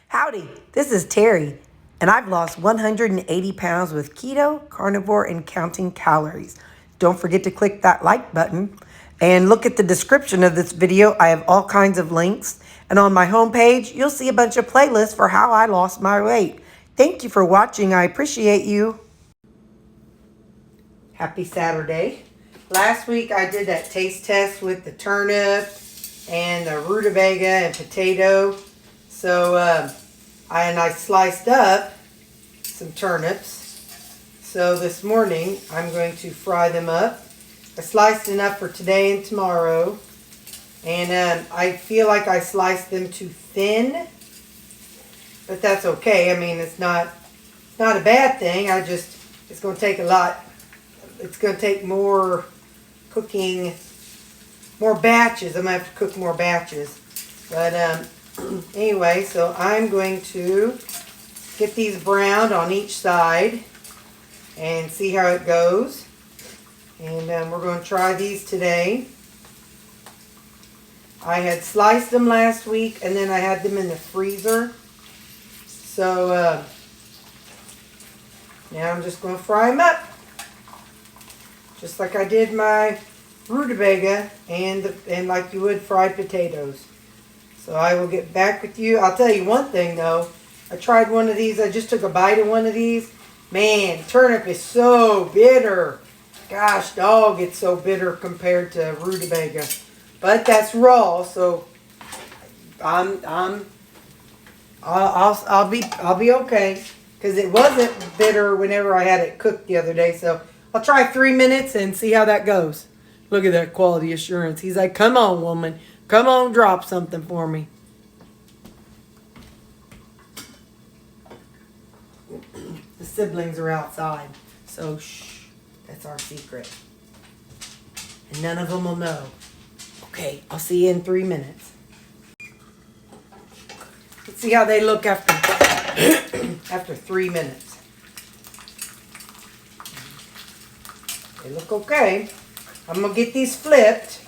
Howdy, this is Terry, and I've lost 180 pounds with keto, carnivore, and counting calories. Don't forget to click that like button and look at the description of this video. I have all kinds of links, and on my homepage, you'll see a bunch of playlists for how I lost my weight. Thank you for watching. I appreciate you. Happy Saturday. Last week I did that taste test with the turnip and the rutabaga and potato. So I sliced up some turnips. So this morning I'm going to fry them up. I sliced enough for today and tomorrow. And I feel like I sliced them too thin. But that's okay. I mean, it's not a bad thing. It's going to take a lot. It's going to take more cooking, more batches. I'm going to have to cook more batches. But anyway, so I'm going to get these browned on each side and see how it goes. And we're going to try these today. I had sliced them last week and then I had them in the freezer. So now I'm just going to fry them up. Just like I did my rutabaga and like you would fried potatoes. So I will get back with you. I'll tell you one thing though. I tried one of these. I just took a bite of one of these. Man, turnip is so bitter. Gosh, dog, it's so bitter compared to rutabaga. But that's raw, so I'll be okay. Because it wasn't bitter whenever I had it cooked the other day. So I'll try 3 minutes and see how that goes. Look at that quality assurance. He's like, come on, woman. Come on, drop something for me. The siblings are outside. So, shh. That's our secret. And none of them will know. Okay, I'll see you in 3 minutes. Let's see how they look after 3 minutes. They look okay. I'm going to get these flipped.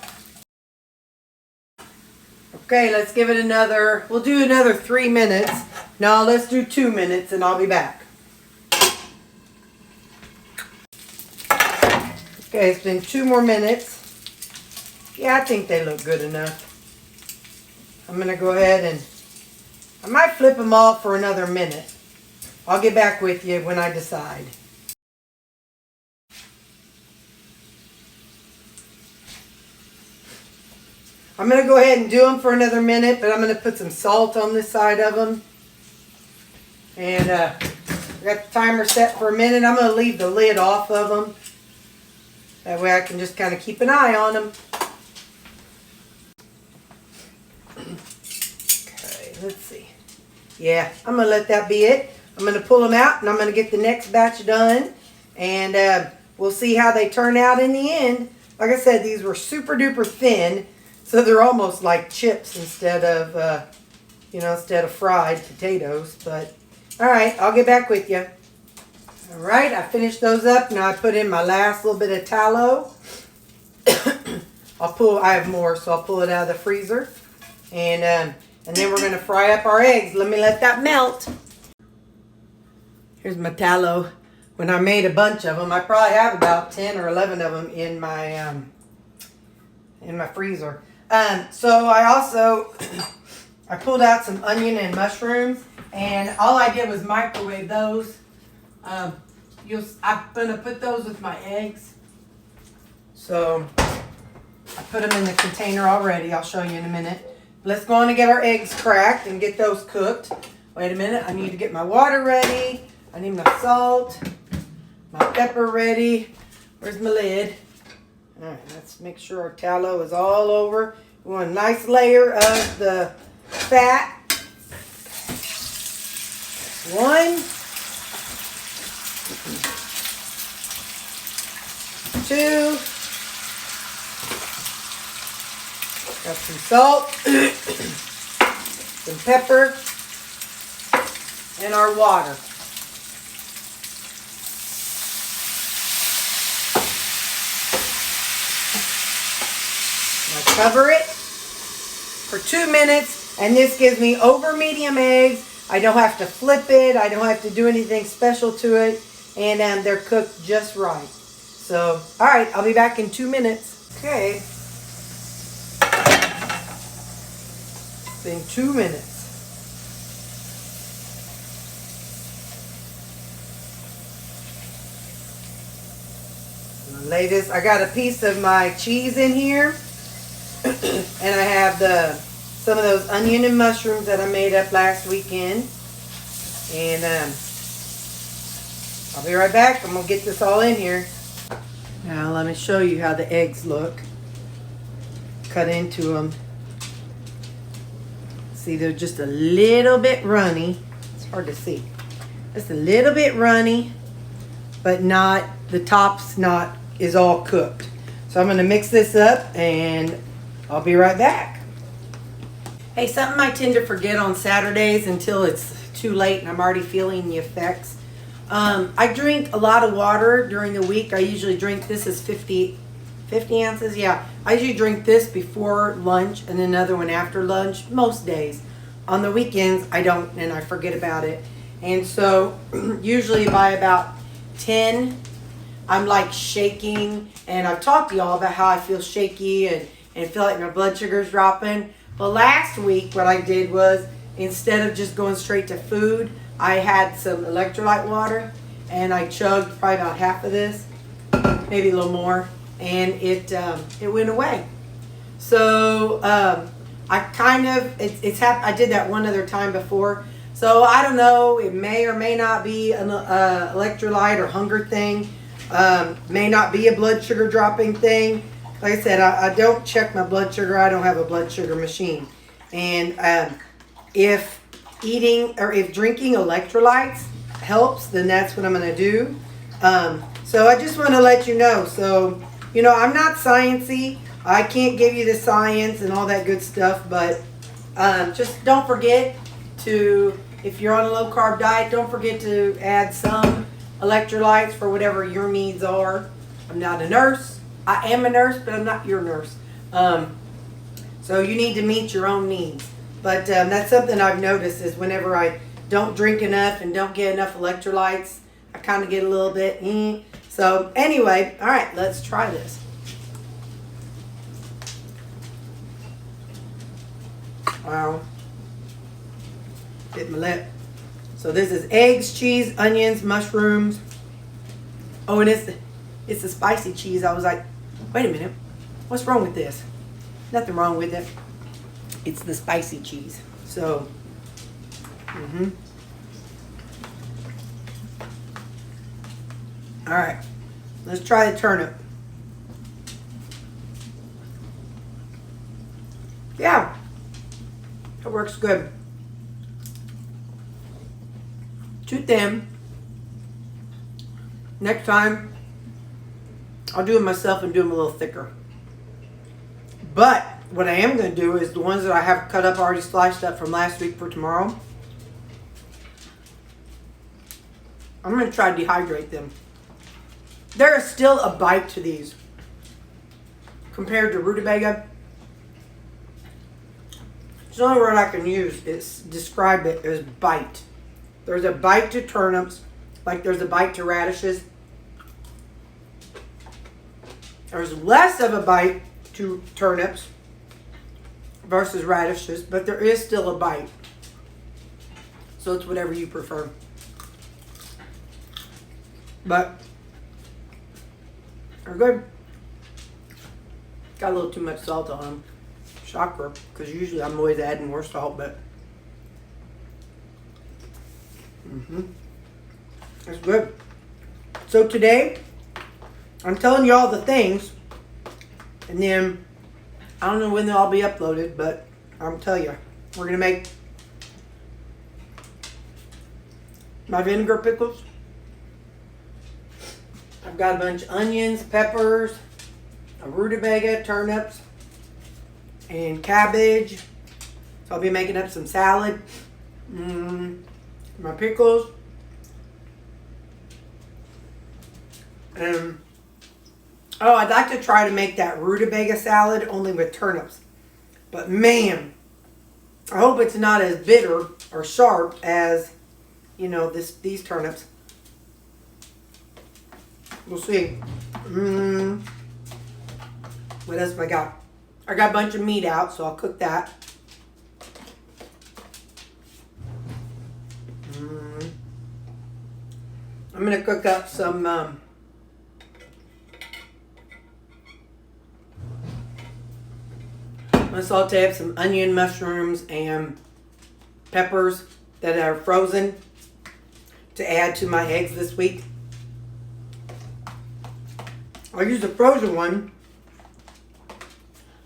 Okay, let's give it another, we'll do another 3 minutes. No, let's do 2 minutes and I'll be back. Okay, it's been 2 more minutes. Yeah, I think they look good enough. I'm going to go ahead and, I might flip them off for another minute. I'll get back with you when I decide. I'm going to go ahead and do them for another minute, but I'm going to put some salt on this side of them. And I got the timer set for a minute. I'm going to leave the lid off of them. That way I can just kind of keep an eye on them. Okay, let's see. Yeah, I'm going to let that be it. I'm going to pull them out and I'm going to get the next batch done. And we'll see how they turn out in the end. Like I said, these were super duper thin. So they're almost like chips instead of, instead of fried potatoes. But, all right, I'll get back with you. All right, I finished those up. Now I put in my last little bit of tallow. I have more, so I'll pull it out of the freezer. And then we're going to fry up our eggs. Let me let that melt. Here's my tallow. When I made a bunch of them, I probably have about 10 or 11 of them in my freezer. So I pulled out some onion and mushrooms, and all I did was microwave those. I'm going to put those with my eggs. So I put them in the container already. I'll show you in a minute. Let's go on and get our eggs cracked and get those cooked. Wait a minute. I need to get my water ready. I need my salt, my pepper ready. Where's my lid? All right, let's make sure our tallow is all over. We want a nice layer of the fat. 1, 2. Got some salt, some pepper, and our water. Now cover it for 2 minutes, and this gives me over medium eggs I don't have to flip it. I don't have to do anything special to it. And they're cooked just right. So, all right, I'll be back in 2 minutes. Okay. It's been 2 minutes. Latest, I got a piece of my cheese in here. And I have some of those onion and mushrooms that I made up last weekend. And I'll be right back. I'm going to get this all in here. Now let me show you how the eggs look. Cut into them. See, they're just a little bit runny. It's hard to see. Just a little bit runny, but not, the top's not, is all cooked. So I'm going to mix this up and I'll be right back. Hey, something I tend to forget on Saturdays until it's too late and I'm already feeling the effects. I drink a lot of water during the week. I usually drink, this is 50 ounces. Yeah, I usually drink this before lunch and another one after lunch most days. On the weekends, I don't, and I forget about it. And so usually by about 10, I'm like shaking, and I've talked to y'all about how I feel shaky and feel like my blood sugar's dropping. Well, last week what I did was, instead of just going straight to food, I had some electrolyte water and I chugged probably about half of this, maybe a little more, and it went away. So I kind of, I did that one other time before. So I don't know, it may or may not be an electrolyte or hunger thing. May not be a blood sugar dropping thing. Like I said, I don't check my blood sugar. I don't have a blood sugar machine. And if drinking electrolytes helps, then that's what I'm going to do. So I just want to let you know. So, you know, I'm not sciencey. I can't give you the science and all that good stuff. But just don't forget to, if you're on a low carb diet, don't forget to add some electrolytes for whatever your needs are. I'm not a nurse. I am a nurse, but I'm not your nurse. So you need to meet your own needs. But that's something I've noticed is whenever I don't drink enough and don't get enough electrolytes, I kind of get a little bit. So anyway, all right, let's try this. Wow. Hit my lip. So this is eggs, cheese, onions, mushrooms. Oh, and it's the spicy cheese. I was like, wait a minute. What's wrong with this? Nothing wrong with it. It's the spicy cheese. So, all right. Let's try the turnip. Yeah. It works good. Too thin. Next time, I'll do it myself and do them a little thicker. But what I am going to do is the ones that I have cut up, already sliced up from last week for tomorrow, I'm going to try to dehydrate them. There is still a bite to these compared to rutabaga. It's the only word I can use is describe it as bite. There's a bite to turnips, like there's a bite to radishes. There's less of a bite to turnips versus radishes, but there is still a bite. So it's whatever you prefer. But they're good. Got a little too much salt on them. Shocker, because usually I'm always adding more salt, but it's good. So today, I'm telling you all the things, and then I don't know when they'll all be uploaded, but I'll tell you. We're going to make my vinegar pickles. I've got a bunch of onions, peppers, a rutabaga, turnips, and cabbage. So I'll be making up some salad. My pickles. Oh, I'd like to try to make that rutabaga salad only with turnips. But man, I hope it's not as bitter or sharp as, you know, these turnips. We'll see. What else have I got? I got a bunch of meat out, so I'll cook that. I'm going to cook up some I'm going to saute up some onion, mushrooms, and peppers that are frozen to add to my eggs this week. I'll use the frozen one.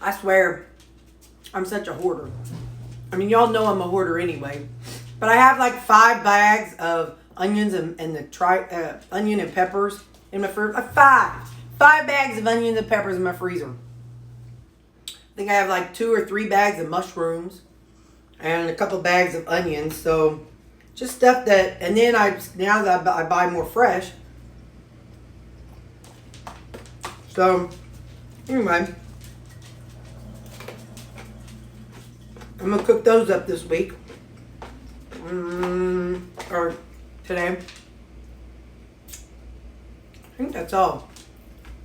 I swear, I'm such a hoarder. I mean, y'all know I'm a hoarder anyway. But I have like 5 bags of onions and the onion and peppers in my freezer. 5 bags of onions and peppers in my freezer. I think I have like 2 or 3 bags of mushrooms and a couple bags of onions. So just stuff that, and then now that I buy more fresh. So anyway, I'm gonna cook those up this week. Or today. I think that's all.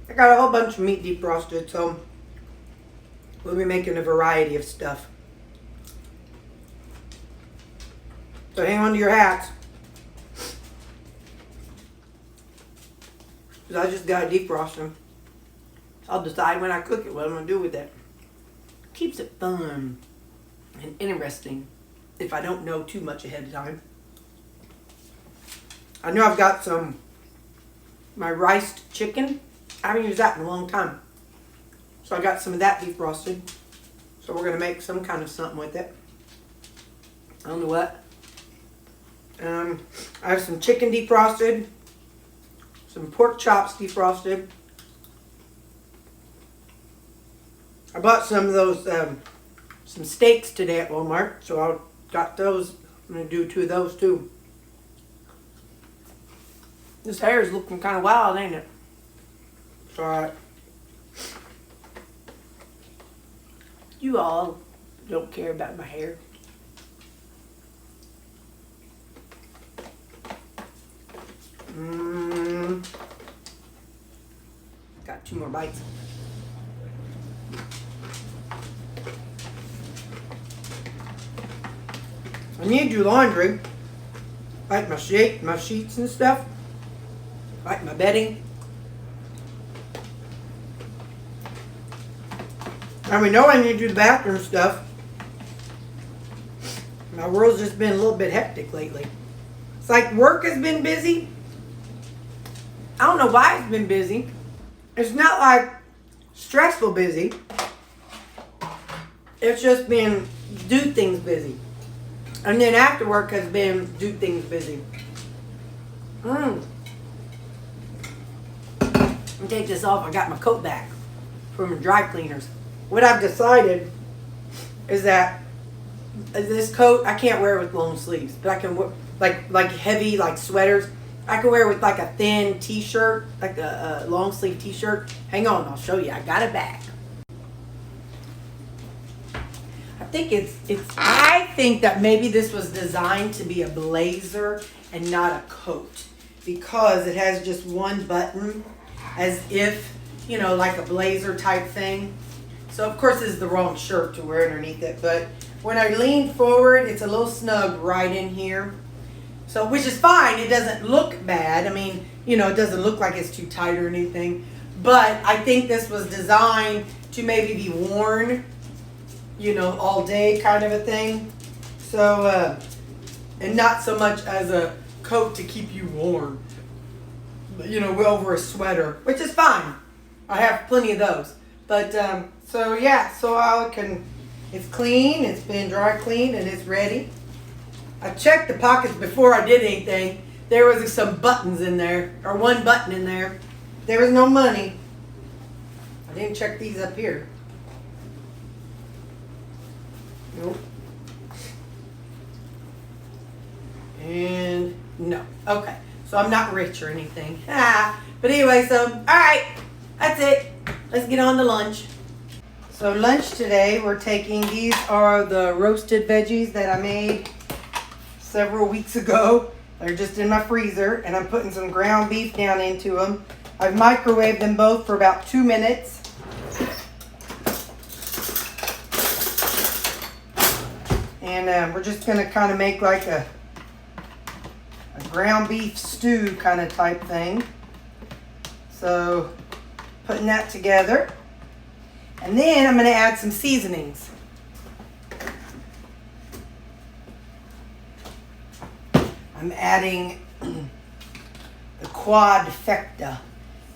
I got a whole bunch of meat defrosted, so we'll be making a variety of stuff. So hang on to your hats. Because I just got to defrost them. I'll decide when I cook it what I'm going to do with it. Keeps it fun and interesting if I don't know too much ahead of time. I know I've got my riced chicken. I haven't used that in a long time. So I got some of that defrosted. So we're going to make some kind of something with it. I don't know what. I have some chicken defrosted. Some pork chops defrosted. I bought some of those, some steaks today at Walmart. So I got those. I'm going to do 2 of those too. This hair is looking kind of wild, ain't it? It's alright. You all don't care about my hair. Got 2 more bites. I need to do laundry. Like my sheets and stuff. Like my bedding. And we know I need to do the bathroom stuff. My world's just been a little bit hectic lately. It's like work has been busy. I don't know why it's been busy. It's not like stressful busy. It's just been do things busy. And then after work has been do things busy. Let me take this off. I got my coat back from the dry cleaners. What I've decided is that this coat, I can't wear it with long sleeves, but I can wear like heavy like sweaters. I can wear it with like a thin t-shirt, like a long sleeve t-shirt. Hang on, I'll show you. I got it back. I think that maybe this was designed to be a blazer and not a coat, because it has just one button, as if, you know, like a blazer type thing. So of course this is the wrong shirt to wear underneath it, but when I lean forward, it's a little snug right in here. So, which is fine. It doesn't look bad. I mean, you know, it doesn't look like it's too tight or anything. But I think this was designed to maybe be worn, you know, all day kind of a thing. So, and not so much as a coat to keep you warm. You know, over a sweater, which is fine. I have plenty of those. But, so yeah, so it's clean, it's been dry cleaned, and it's ready. I checked the pockets before I did anything. There was some buttons in there, or one button in there. There was no money. I didn't check these up here. Nope. And no. Okay. So I'm not rich or anything. But anyway, so, alright. That's it. Let's get on to lunch. So lunch today, we're taking, these are the roasted veggies that I made several weeks ago. They're just in my freezer, and I'm putting some ground beef down into them. I've microwaved them both for about 2 minutes. And we're just gonna kind of make like a ground beef stew kind of type thing. So putting that together. And then I'm gonna add some seasonings. I'm adding the quadfecta.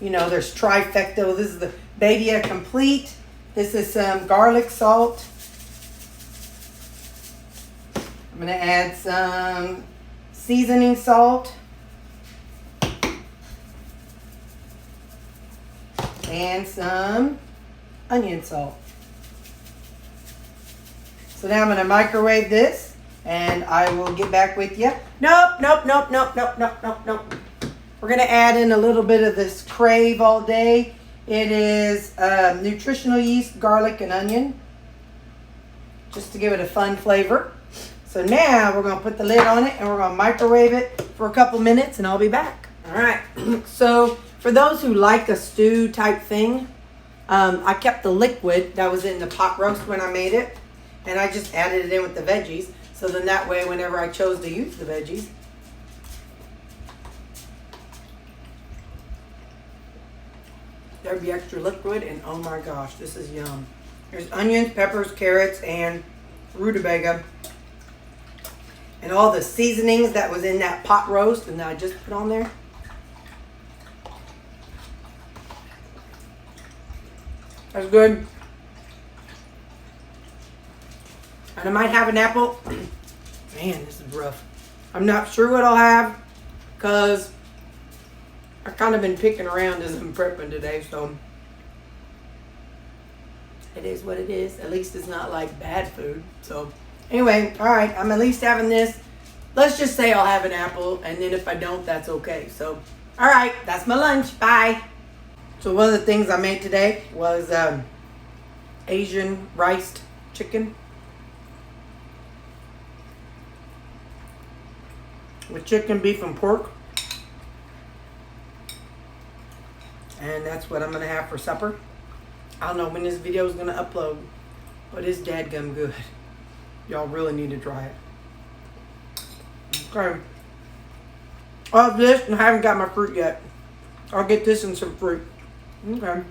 You know, there's trifecta. This is the Badia Complete. This is some garlic salt. I'm gonna add some seasoning salt. And some onion salt. So now I'm gonna microwave this. And I will get back with you. Nope. We're going to add in a little bit of this Crave all day. It is nutritional yeast, garlic, and onion. Just to give it a fun flavor. So now we're going to put the lid on it and we're going to microwave it for a couple minutes and I'll be back. All right. So for those who like a stew type thing, I kept the liquid that was in the pot roast when I made it. And I just added it in with the veggies. So then that way, whenever I chose to use the veggies, there'd be extra liquid, and oh my gosh, this is yum. There's onions, peppers, carrots, and rutabaga. And all the seasonings that was in that pot roast and that I just put on there. That's good. And I might have an apple. Man, this is rough. I'm not sure what I'll have because I've kind of been picking around as I'm prepping today. So it is what it is. At least it's not like bad food. So anyway, all right. I'm at least having this. Let's just say I'll have an apple. And then if I don't, that's okay. So, all right. That's my lunch. Bye. So one of the things I made today was Asian riced chicken. With chicken, beef, and pork. And that's what I'm going to have for supper. I don't know when this video is going to upload. But it's dadgum good. Y'all really need to try it. Okay. I have this and I haven't got my fruit yet. I'll get this and some fruit. Okay.